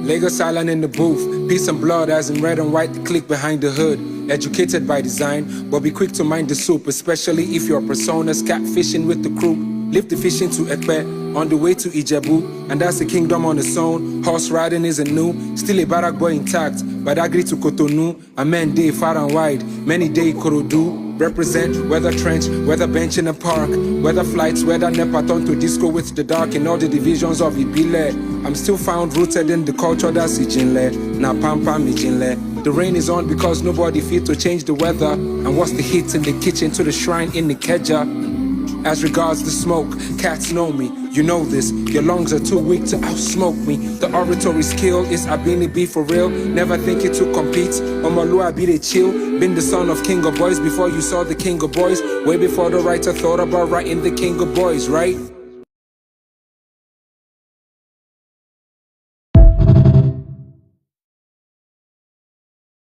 Lagos Island in the booth, peace and blood as in red and white, the click behind the hood. Educated by design, but be quick to mind the soup, especially if your persona's catfishing with the crew. Lift the fishing to Ekpe, on the way to Ijebu, and that's the kingdom on its own. Horse riding isn't new, still a Barak boy intact. Badagry to Cotonou, a man day far and wide, many day Korodu. Represent weather trench, weather bench in a park, weather flights, weather nepa turn to disco with the dark in all the divisions of Ibile. I'm still found rooted in the culture that's Ijinle, na pampa mijinle. The rain is on because nobody fit to change the weather. And what's the heat in the kitchen to the shrine in the Keja? As regards the smoke, cats know me, you know this. Your lungs are too weak to outsmoke me. The oratory skill is Abini be for real. Never thinking to compete. Omalua be the chill. Been the son of King of Boys before you saw the King of Boys. Way before the writer thought about writing the King of Boys, right?